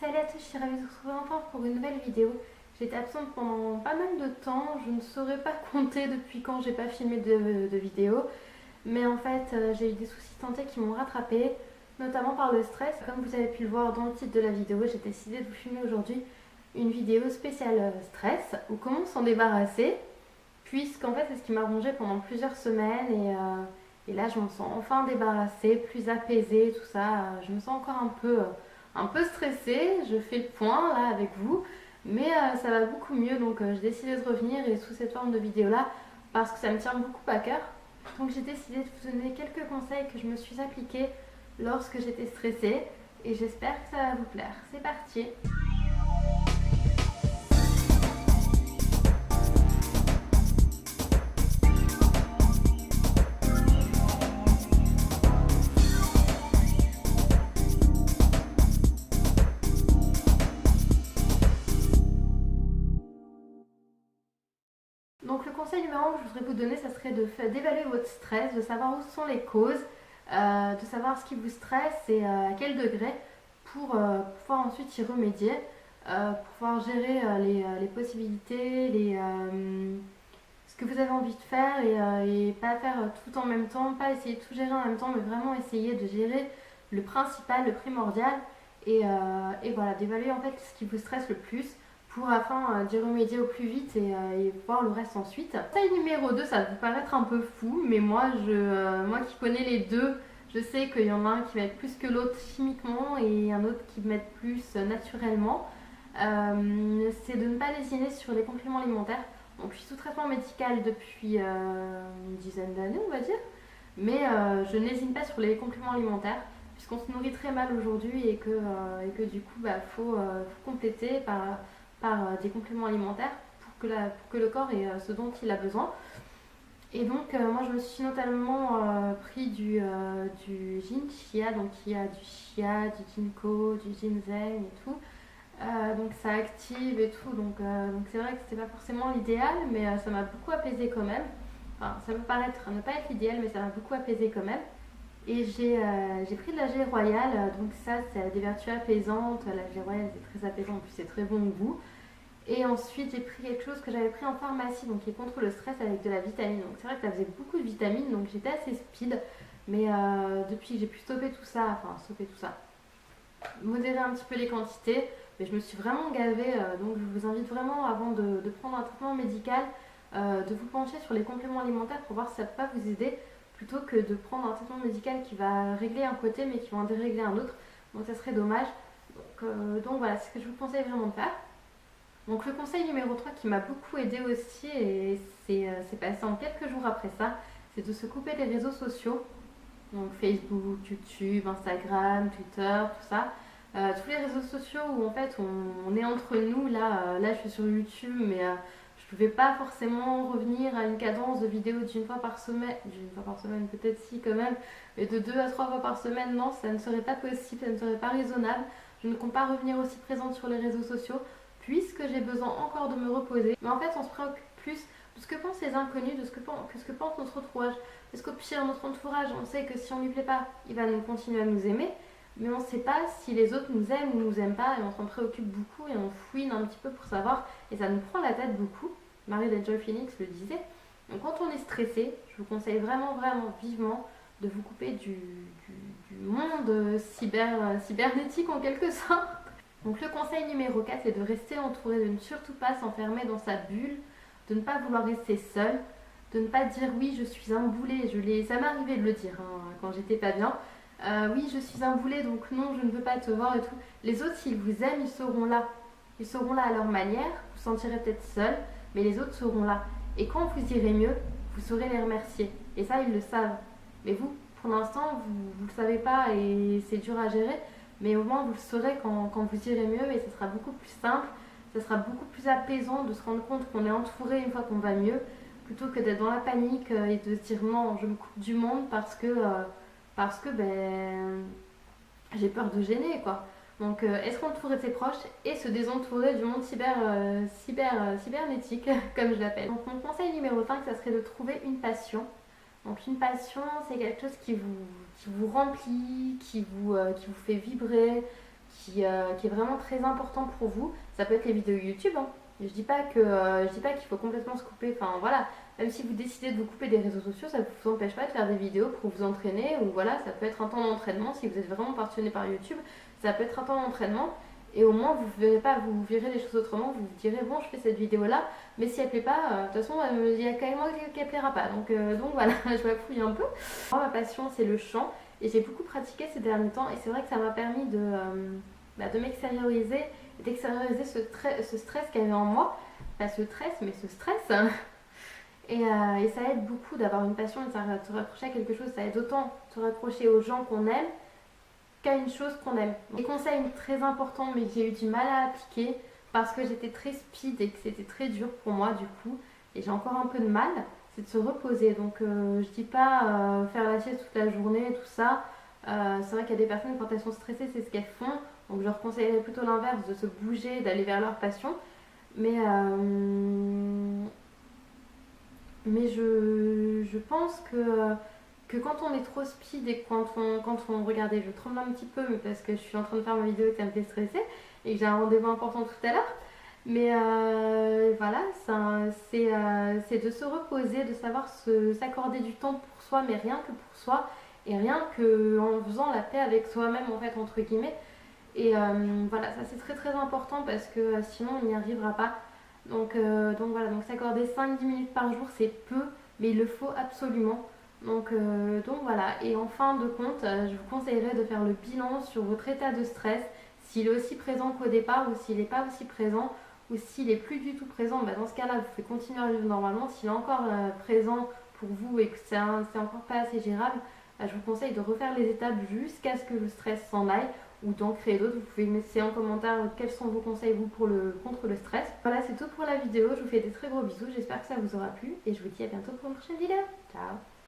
Salut à tous, je suis ravie de vous retrouver enfin pour une nouvelle vidéo. J'étais absente pendant pas mal de temps, je ne saurais pas compter depuis quand j'ai pas filmé de vidéo. Mais en fait, j'ai eu des soucis de santé qui m'ont rattrapée, notamment par le stress. Comme vous avez pu le voir dans le titre de la vidéo, j'ai décidé de vous filmer aujourd'hui une vidéo spéciale stress, ou comment s'en débarrasser, puisqu'en fait c'est ce qui m'a rongée pendant plusieurs semaines et là je me sens enfin débarrassée, plus apaisée, tout ça. Je me sens encore un peu stressée, je fais le point là avec vous, mais ça va beaucoup mieux, donc j'ai décidé de revenir et sous cette forme de vidéo là parce que ça me tient beaucoup à cœur. Donc j'ai décidé de vous donner quelques conseils que je me suis appliqués lorsque j'étais stressée et j'espère que ça va vous plaire. C'est parti! Donc le conseil numéro 1 que je voudrais vous donner, ça serait d'évaluer votre stress, de savoir où sont les causes, de savoir ce qui vous stresse et à quel degré pour pouvoir ensuite y remédier, pour pouvoir gérer les possibilités, ce que vous avez envie de faire et pas faire tout en même temps, pas essayer de tout gérer en même temps, mais vraiment essayer de gérer le principal, le primordial et voilà, d'évaluer en fait ce qui vous stresse le plus pour afin d'y remédier au plus vite et voir le reste ensuite. Taille numéro 2, ça va vous paraître un peu fou, mais moi qui connais les deux, je sais qu'il y en a un qui va être plus que l'autre chimiquement et un autre qui va être plus naturellement. C'est de ne pas lésiner sur les compléments alimentaires. Donc je suis sous traitement médical depuis une dizaine d'années on va dire, mais je n'hésite pas sur les compléments alimentaires puisqu'on se nourrit très mal aujourd'hui et que du coup faut compléter par des compléments alimentaires pour que le corps ait ce dont il a besoin. Et donc moi je me suis notamment pris du Jin Chia, donc il y a du Chia, du Ginkgo, du Ginseng et tout. Donc ça active et tout, donc c'est vrai que c'était pas forcément l'idéal, mais ça m'a beaucoup apaisé quand même. Enfin, ça peut paraître ne pas être l'idéal, mais ça m'a beaucoup apaisé quand même. Et j'ai pris de la gelée royale, donc ça c'est des vertus apaisantes. La gelée royale c'est très apaisant, en plus c'est très bon au goût. Et ensuite j'ai pris quelque chose que j'avais pris en pharmacie, donc qui est contre le stress avec de la vitamine. Donc c'est vrai que ça faisait beaucoup de vitamines, donc j'étais assez speed. Mais depuis que j'ai pu stopper tout ça, modérer un petit peu les quantités, mais je me suis vraiment gavée. Donc je vous invite vraiment avant de prendre un traitement médical, de vous pencher sur les compléments alimentaires pour voir si ça peut pas vous aider, plutôt que de prendre un traitement médical qui va régler un côté mais qui va en dérégler un autre. Donc ça serait dommage. Donc voilà, c'est ce que je vous conseille vraiment de faire. Donc le conseil numéro 3 qui m'a beaucoup aidé aussi, et c'est passé en quelques jours après ça, c'est de se couper des réseaux sociaux. Donc Facebook, YouTube, Instagram, Twitter, tout ça. Tous les réseaux sociaux où en fait on est entre nous. Là je suis sur YouTube, mais je ne pouvais pas forcément revenir à une cadence de vidéo d'une fois par semaine peut-être si quand même, mais de 2 à 3 fois par semaine, non, ça ne serait pas possible, ça ne serait pas raisonnable. Je ne compte pas revenir aussi présente sur les réseaux sociaux puisque j'ai besoin encore de me reposer. Mais en fait on se préoccupe plus de ce que pensent les inconnus, de ce que pense notre entourage. Parce qu'au pire, notre entourage, on sait que si on lui plaît pas, il va continuer à nous aimer, mais on ne sait pas si les autres nous aiment ou nous aiment pas, et on s'en préoccupe beaucoup et on fouine un petit peu pour savoir, et ça nous prend la tête beaucoup. Marie Joy Phoenix le disait. Donc quand on est stressé, je vous conseille vraiment vivement de vous couper du monde cybernétique en quelque sorte. Donc le conseil numéro 4, c'est de rester entouré, de ne surtout pas s'enfermer dans sa bulle, de ne pas vouloir rester seul, de ne pas dire oui je suis un boulet, ça m'est arrivé de le dire quand j'étais pas bien. Oui je suis un boulet donc non je ne veux pas te voir et tout. Les autres s'ils vous aiment ils seront là à leur manière, vous vous sentirez peut-être seul, mais les autres seront là. Et quand vous irez mieux, vous saurez les remercier. Et ça ils le savent. Mais vous, pour l'instant, vous le savez pas et c'est dur à gérer, mais au moins vous le saurez quand vous irez mieux et ce sera beaucoup plus simple, ça sera beaucoup plus apaisant de se rendre compte qu'on est entouré une fois qu'on va mieux, plutôt que d'être dans la panique et de se dire non, je me coupe du monde parce que j'ai peur de gêner quoi. Donc être entouré de ses proches et se désentourer du monde cybernétique comme je l'appelle. Donc mon conseil numéro 5, ça serait de trouver une passion. Donc une passion, c'est quelque chose qui vous remplit, qui vous fait vibrer, qui est vraiment très important pour vous. Ça peut être les vidéos YouTube, hein. Je dis pas qu'il faut complètement se couper, enfin voilà, même si vous décidez de vous couper des réseaux sociaux, ça ne vous empêche pas de faire des vidéos pour vous entraîner, ou voilà, ça peut être un temps d'entraînement, si vous êtes vraiment passionné par YouTube, ça peut être un temps d'entraînement, et au moins vous verrez pas, vous verrez les choses autrement, vous vous direz bon je fais cette vidéo là, mais si elle plaît pas, de toute façon il y a quand même moi qu'elle plaira pas, donc voilà, je m'affouille un peu. Moi, ma passion c'est le chant, et j'ai beaucoup pratiqué ces derniers temps, et c'est vrai que ça m'a permis de m'extérioriser, d'extérioriser ce stress qu'il y avait en moi. Pas ce stress, mais ce stress. Et ça aide beaucoup d'avoir une passion et de se raccrocher à quelque chose. Ça aide autant de se raccrocher aux gens qu'on aime qu'à une chose qu'on aime. Des conseils très importants, mais que j'ai eu du mal à appliquer parce que j'étais très speed et que c'était très dur pour moi du coup. Et j'ai encore un peu de mal, c'est de se reposer. Donc je dis pas faire la sieste toute la journée, tout ça. C'est vrai qu'il y a des personnes, quand elles sont stressées, c'est ce qu'elles font. Donc je leur conseillerais plutôt l'inverse, de se bouger, d'aller vers leur passion. Mais, euh, mais je pense que quand on est trop speed et quand on regardez, je tremble un petit peu mais parce que je suis en train de faire ma vidéo et que ça me fait stresser et que j'ai un rendez-vous important tout à l'heure. Mais voilà, c'est de se reposer, de savoir s'accorder du temps pour soi, mais rien que pour soi et rien que en faisant la paix avec soi-même en fait entre guillemets. Et voilà, ça c'est très très important parce que sinon on n'y arrivera pas. Donc voilà, donc s'accorder 5-10 minutes par jour c'est peu, mais il le faut absolument. Donc voilà, et en fin de compte, je vous conseillerais de faire le bilan sur votre état de stress, s'il est aussi présent qu'au départ ou s'il n'est pas aussi présent ou s'il est plus du tout présent, bah dans ce cas-là vous pouvez continuer à vivre normalement. S'il est encore présent pour vous et que c'est encore pas assez gérable, bah, je vous conseille de refaire les étapes jusqu'à ce que le stress s'en aille ou d'en créer d'autres. Vous pouvez me laisser en commentaire quels sont vos conseils vous contre le stress. Voilà, c'est tout pour la vidéo. Je vous fais des très gros bisous. J'espère que ça vous aura plu et je vous dis à bientôt pour une prochaine vidéo. Ciao!